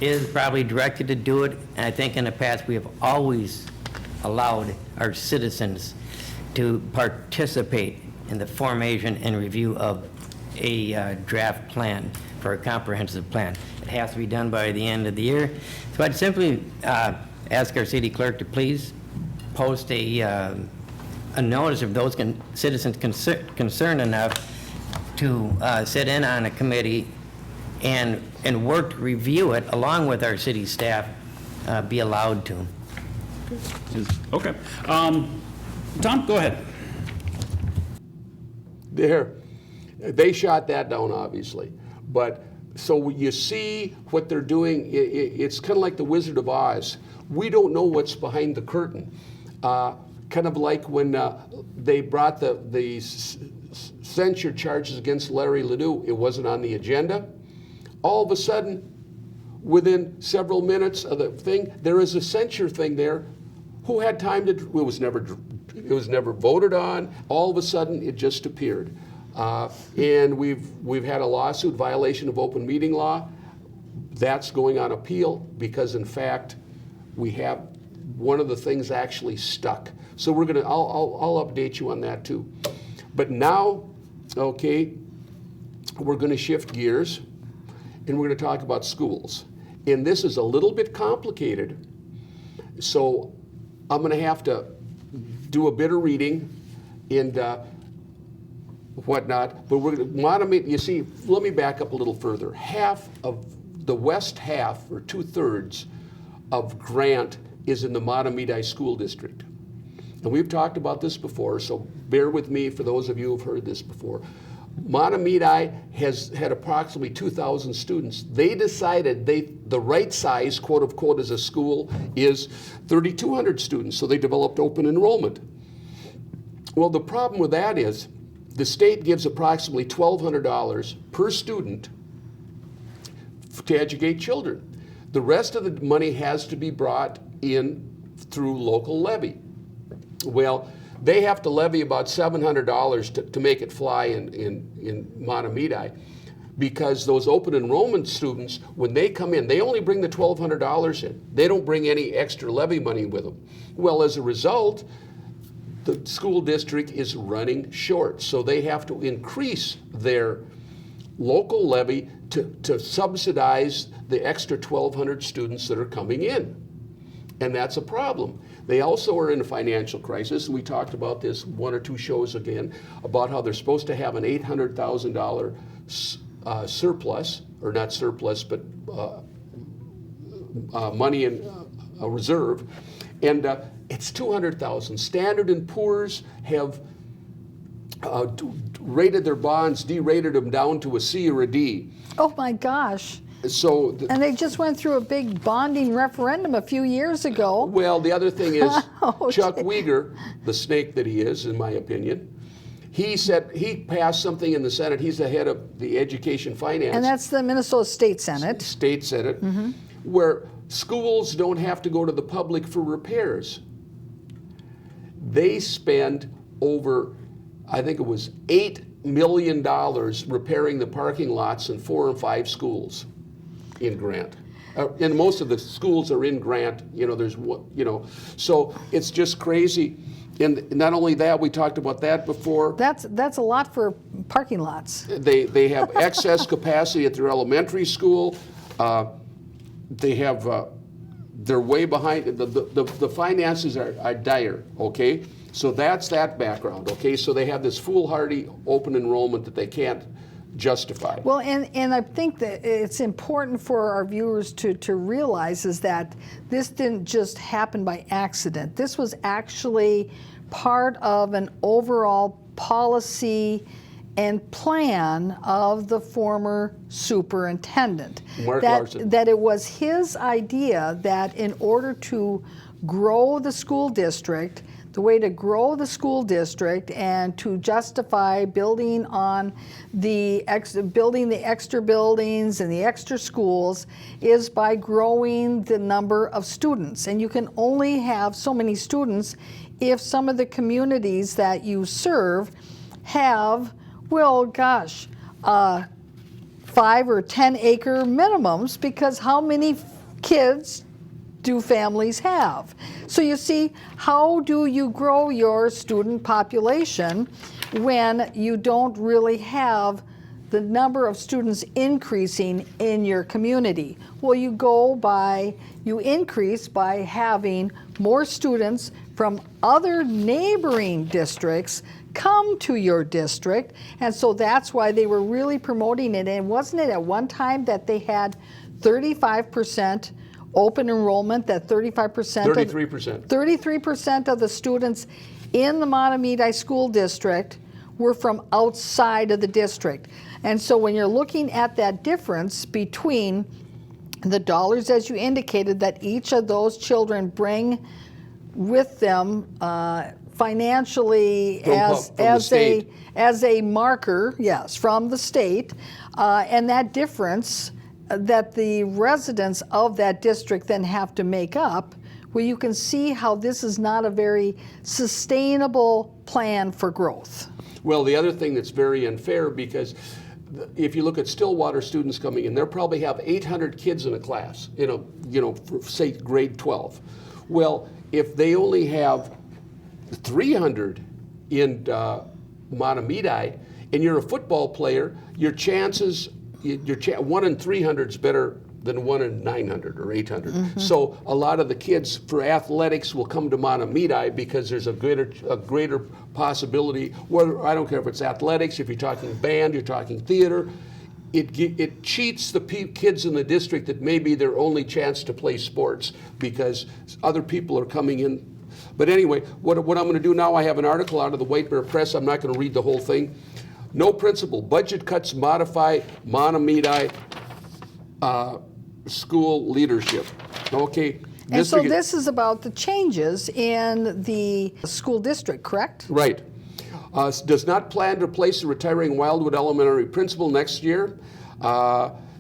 is probably directed to do it, and I think in the past we have always allowed our citizens to participate in the formation and review of a draft plan for a comprehensive plan. It has to be done by the end of the year. So I'd simply ask our city clerk to please post a notice of those citizens concerned enough to sit in on a committee and work to review it along with our city staff, be allowed to. Okay. Tom, go ahead. They shot that down, obviously. But so you see what they're doing. It's kind of like the Wizard of Oz. We don't know what's behind the curtain. Kind of like when they brought the censure charges against Larry Ledoux. It wasn't on the agenda. All of a sudden, within several minutes of the thing, there is a censure thing there. Who had time to? It was never voted on. All of a sudden, it just appeared. And we've had a lawsuit violation of open meeting law. That's going on appeal because, in fact, we have one of the things actually stuck. So we're gonna. I'll update you on that too. But now, okay, we're going to shift gears, and we're going to talk about schools. And this is a little bit complicated. So I'm going to have to do a bit of reading and whatnot, but we're going to, you see, let me back up a little further. Half of the west half, or 2/3 of Grant, is in the Mahtomedi School District. And we've talked about this before, so bear with me for those of you who have heard this before. Mahtomedi has had approximately 2,000 students. They decided the right size, quote unquote, as a school is 3,200 students, so they developed open enrollment. Well, the problem with that is the state gives approximately $1,200 per student to educate children. The rest of the money has to be brought in through local levy. Well, they have to levy about $700 to make it fly in Mahtomedi, because those open enrollment students, when they come in, they only bring the $1,200 in. They don't bring any extra levy money with them. Well, as a result, the school district is running short, so they have to increase their local levy to subsidize the extra 1,200 students that are coming in. And that's a problem. They also are in a financial crisis. We talked about this one or two shows again, about how they're supposed to have an $800,000 surplus, or not surplus, but money in a reserve. And it's $200,000. Standard & Poor's have rated their bonds, derated them down to a C or a D. Oh my gosh. So, And they just went through a big bonding referendum a few years ago. well, the other thing is Oh, Chuck gee. Uyghur, the snake that he is, in my opinion, he said he passed something in the Senate. He's the head of the Education Finance. And that's the Minnesota State Senate. State Senate, where schools don't have to go to the public for repairs. They spend over, I think it was $8 million repairing the parking lots in 4 and 5 schools in Grant. And most of the schools are in Grant, there's one, so it's just crazy. And not only that, we talked about that before. That's a lot for parking lots. They have excess capacity at their elementary school. they have, they're way behind, the finances are dire, okay? So that's that background, okay? So they have this foolhardy open enrollment that they can't justify. Well, and I think that it's important for our viewers to realize is that this didn't just happen by accident. This was actually part of an overall policy and plan of the former superintendent. Mark Larson. That it was his idea that in order to grow the school district, the way to grow the school district and to justify building on building the extra buildings and the extra schools is by growing the number of students. And you can only have so many students if some of the communities that you serve have, well, gosh, 5 or 10 acre minimums, because how many kids do families have? So you see, how do you grow your student population when you don't really have the number of students increasing in your community? Well, you increase by having more students from other neighboring districts come to your district, and so that's why they were really promoting it. And wasn't it at one time that they had 35% open enrollment, that 35%? 33%. 33% of the students in the Mahtomedi School District were from outside of the district. And so when you're looking at that difference between the dollars, as you indicated, that each of those children bring with them financially From the state. as a marker, yes, from the state, and that difference that the residents of that district then have to make up, well, you can see how this is not a very sustainable plan for growth. Well, the other thing that's very unfair, because if you look at Stillwater students coming in, they'll probably have 800 kids in a class, for, say, grade 12. Well, if they only have 300 in Mahtomedi, and you're a football player, your chances, 1 in 300 is better than 1 in 900 or 800. Mm-hmm. So a lot of the kids for athletics will come to Mahtomedi because there's a greater possibility. Whether, I don't care if it's athletics, if you're talking band, you're talking theater. It cheats the kids in the district that may be their only chance to play sports because other people are coming in. But anyway, what I'm going to do now, I have an article out of the White Bear Press. I'm not going to read the whole thing. No principal. Budget cuts modify Mahtomedi school leadership. Okay. And so this is about the changes in the school district, correct? Right. Does not plan to replace the retiring Wildwood Elementary principal next year.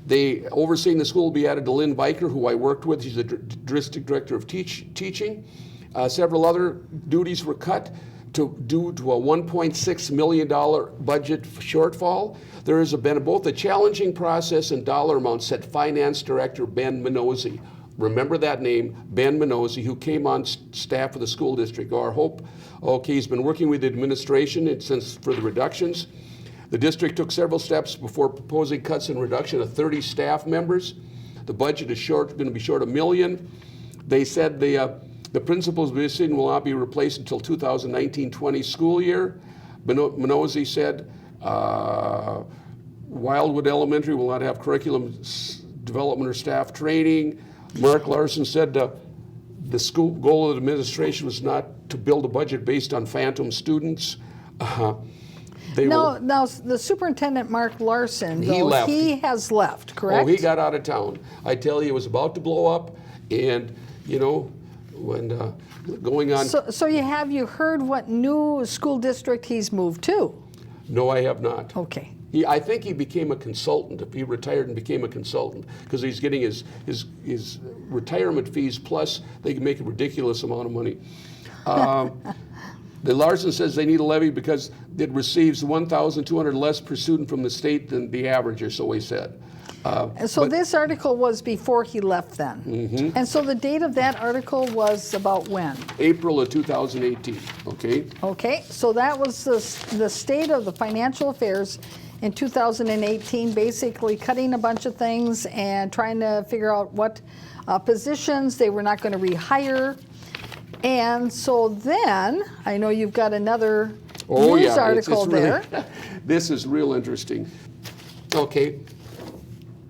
They overseeing the school will be added to Lynn Biker, who I worked with. He's the district director of teaching. Several other duties were cut due to a $1.6 million budget shortfall. There has been both a challenging process and dollar amounts, said Finance Director Ben Minozzi. Remember that name, Ben Minozzi, who came on staff of the school district. Our hope, he's been working with the administration since for the reductions. The district took several steps before proposing cuts and reduction of 30 staff members. The budget is going to be short $1 million. They said the principal's position will not be replaced until 2019-20 school year. Minozzi said Wildwood Elementary will not have curriculum development or staff training. Mark Larson said the school goal of the administration was not to build a budget based on phantom students. Now, the superintendent, Mark Larson, He left. he has left, correct? Oh, he got out of town. I tell you, it was about to blow up, and when going on. So have you heard what new school district he's moved to? No, I have not. Okay. I think he became a consultant. He retired and became a consultant because he's getting his retirement fees plus they can make a ridiculous amount of money. The Larson says they need a levy because it receives $1,200 less per student from the state than the average, or so he said. And so this article was before he left then. Mm-hmm. And so the date of that article was about when? April of 2018, okay? Okay, so that was the state of the financial affairs in 2018, basically cutting a bunch of things and trying to figure out what positions they were not going to rehire. And so then, I know you've got another news article there. This is real interesting. Okay,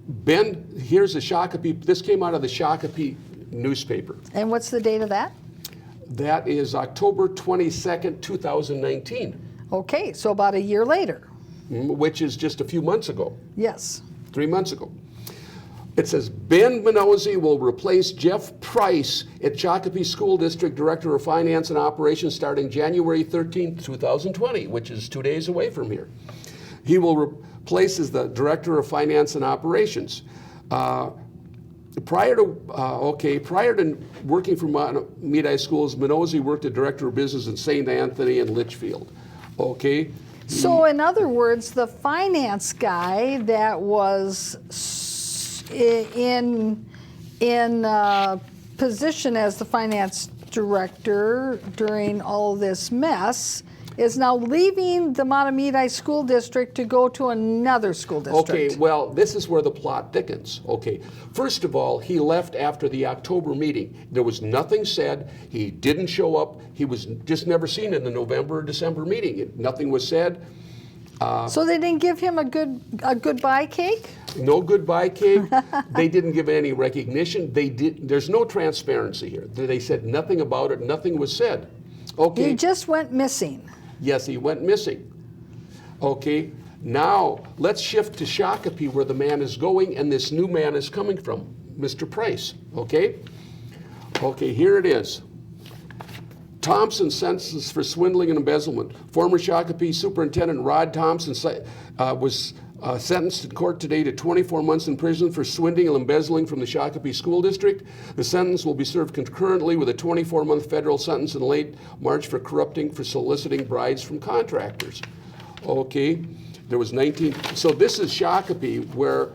Ben, here's the Shakopee, this came out of the Shakopee newspaper. And what's the date of that? That is October 22nd, 2019, Okay, so about a year later. which is just a few months ago, Yes. 3 months ago. It says, Ben Minozzi will replace Jeff Price at Shakopee School District Director of Finance and Operations starting January 13th, 2020, which is 2 days away from here. He will replace as the Director of Finance and Operations. Prior to working for Matamidi Schools, Minozzi worked as Director of Business in St. Anthony and Litchfield. Okay? So in other words, the finance guy that was in position as the finance director during all of this mess is now leaving the Matamidi School District to go to another school district. Okay, well, this is where the plot thickens. Okay, first of all, he left after the October meeting. There was nothing said. He didn't show up. He was just never seen in the November or December meeting. Nothing was said. So they didn't give him a goodbye cake? No goodbye cake. They didn't give any recognition. There's no transparency here. They said nothing about it. Nothing was said. Okay. He just went missing. Yes, he went missing. Okay, now let's shift to Shakopee where the man is going and this new man is coming from, Mr. Price, okay? Okay, here it is. Thompson sentences for swindling and embezzlement. Former Shakopee Superintendent Rod Thompson was sentenced in court today to 24 months in prison for swindling and embezzling from the Shakopee School District. The sentence will be served concurrently with a 24-month federal sentence in late March for soliciting bribes from contractors. Okay, there was 19. So this is Shakopee where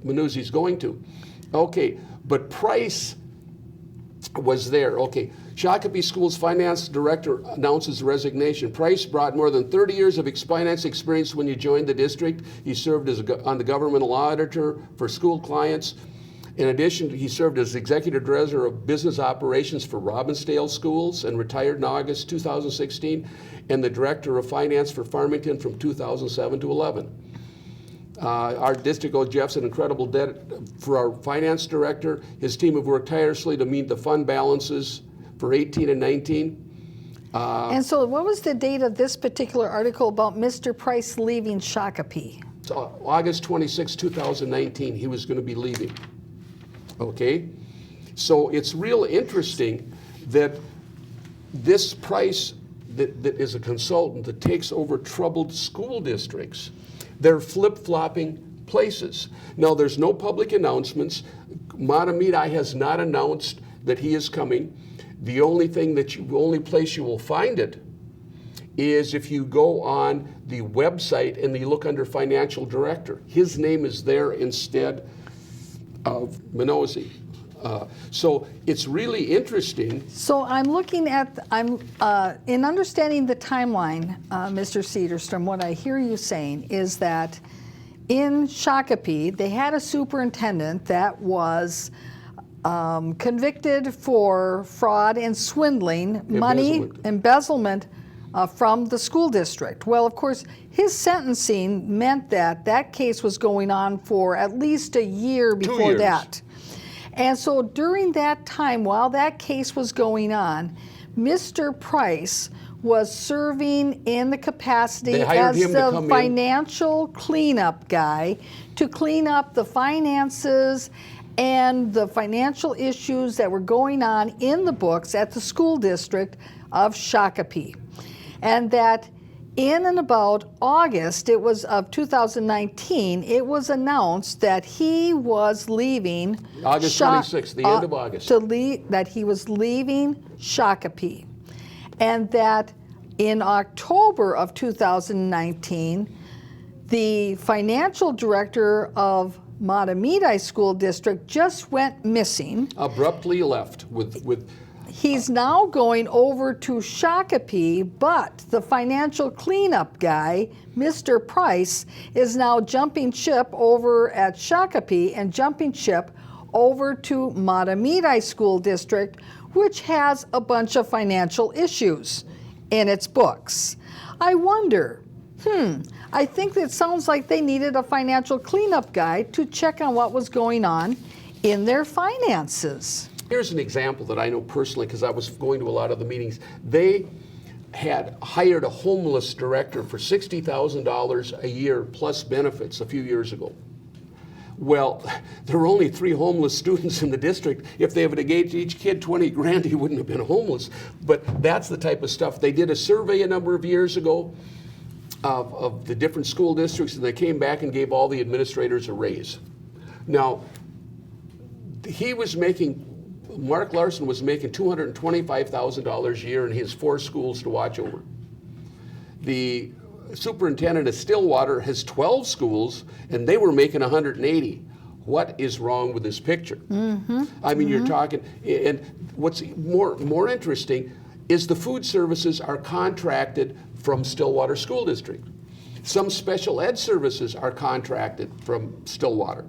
Minozzi's going to. Okay, but Price was there. Okay, Shakopee Schools Finance Director announces resignation. Price brought more than 30 years of finance experience when he joined the district. He served on the governmental auditor for school clients. In addition, he served as Executive Director of Business Operations for Robbinsdale Schools and retired in August 2016, and the Director of Finance for Farmington from 2007 to 11. Our district owed Jeff's an incredible debt for our finance director. His team have worked tirelessly to meet the fund balances for 18 and 19. And so what was the date of this particular article about Mr. Price leaving Shakopee? So August 26, 2019, he was going to be leaving. Okay? So it's real interesting that this Price that is a consultant that takes over troubled school districts, they're flip-flopping places. Now, there's no public announcements. Matamidi has not announced that he is coming. The only place you will find it is if you go on the website and you look under financial director. His name is there instead of Minozzi. So it's really interesting. So I'm looking at, in understanding the timeline, Mr. Cedarstrom, what I hear you saying is that in Shakopee, they had a superintendent that was convicted for fraud and swindling, money embezzlement from the school district. Well, of course, his sentencing meant that that case was going on for at least a year before that. And so during that time, while that case was going on, Mr. Price was serving in the capacity as the financial cleanup guy to clean up the finances and the financial issues that were going on in the books at the school district of Shakopee. And that in and about August, it was of 2019, it was announced that he was leaving August 26th, the end of August. That he was leaving Shakopee. And that in October of 2019, the financial director of Matamidi School District just went missing. Abruptly left with He's now going over to Shakopee, but the financial cleanup guy, Mr. Price, is now jumping ship over at Shakopee and jumping ship over to Matamidi School District, which has a bunch of financial issues in its books. I wonder, I think it sounds like they needed a financial cleanup guy to check on what was going on in their finances. Here's an example that I know personally because I was going to a lot of the meetings. They had hired a homeless director for $60,000 a year plus benefits a few years ago. Well, there were only 3 homeless students in the district. If they would have gave each kid 20 grand, he wouldn't have been homeless. But that's the type of stuff. They did a survey a number of years ago of the different school districts, and they came back and gave all the administrators a raise. Now, Mark Larson was making $225,000 a year in his 4 schools to watch over. The superintendent of Stillwater has 12 schools, and they were making $180,000. What is wrong with this picture? I mean, you're talking, and what's more interesting is the food services are contracted from Stillwater School District. Some special ed services are contracted from Stillwater.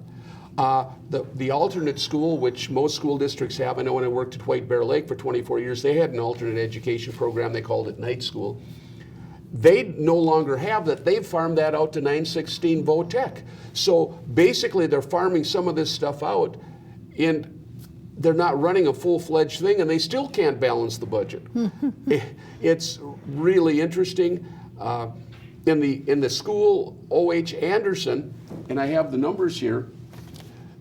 The alternate school, which most school districts have, I know when I worked at White Bear Lake for 24 years, they had an alternate education program, they called it night school. They no longer have that. They've farmed that out to 916 Votech. So basically they're farming some of this stuff out, and they're not running a full-fledged thing, and they still can't balance the budget. It's really interesting. In the school, O.H. Anderson, and I have the numbers here,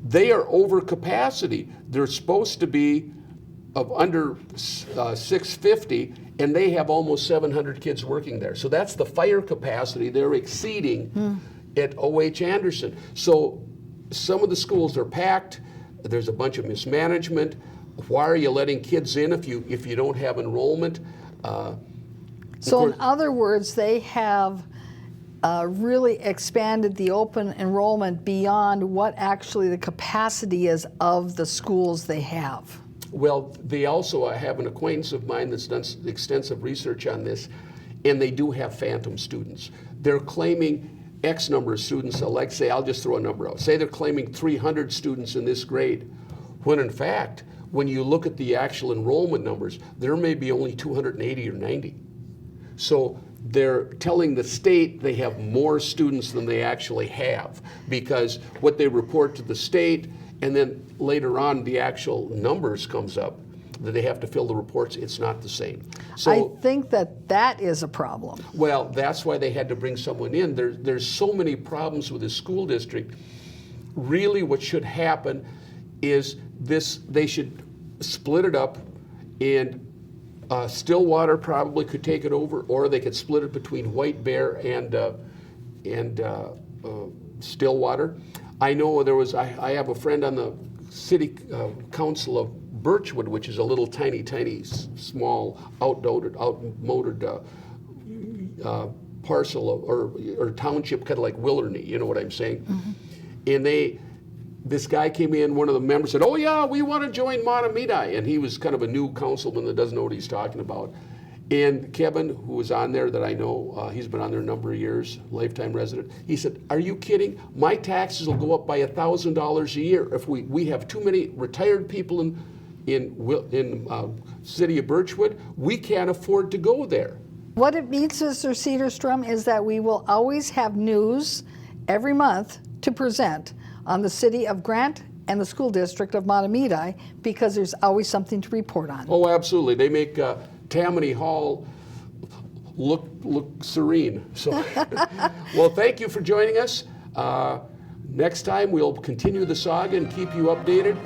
they are over capacity. They're supposed to be of under 650, and they have almost 700 kids working there. So that's the fire capacity they're exceeding at O.H. Anderson. So some of the schools are packed. There's a bunch of mismanagement. Why are you letting kids in if you don't have enrollment? So in other words, they have really expanded the open enrollment beyond what actually the capacity is of the schools they have. Well, they also have an acquaintance of mine that's done extensive research on this, and they do have phantom students. They're claiming X number of students, so like say, I'll just throw a number out. Say they're claiming 300 students in this grade, when in fact, when you look at the actual enrollment numbers, there may be only 280 or 90. So they're telling the state they have more students than they actually have, because what they report to the state, and then later on the actual numbers comes up that they have to fill the reports, it's not the same. So I think that is a problem. well, that's why they had to bring someone in. There's so many problems with this school district. Really what should happen is they should split it up, and Stillwater probably could take it over, or they could split it between White Bear and Stillwater. I know I have a friend on the city council of Birchwood, which is a little tiny, small, outmoded parcel or township, kind of like Willerny, you know what I'm saying? And this guy came in, one of the members said, "Oh yeah, we want to join Matamidi," and he was kind of a new councilman that doesn't know what he's talking about. And Kevin, who was on there that I know, he's been on there a number of years, lifetime resident, he said, "Are you kidding? My taxes will go up by $1,000 a year if we have too many retired people in city of Birchwood. We can't afford to go there." What it means, Mr. Cedarstrom, is that we will always have news every month to present on the city of Grant and the school district of Matamidi, because there's always something to report on. Oh, absolutely. They make Tammany Hall look serene. So, well, thank you for joining us. Next time we'll continue the saga and keep you updated.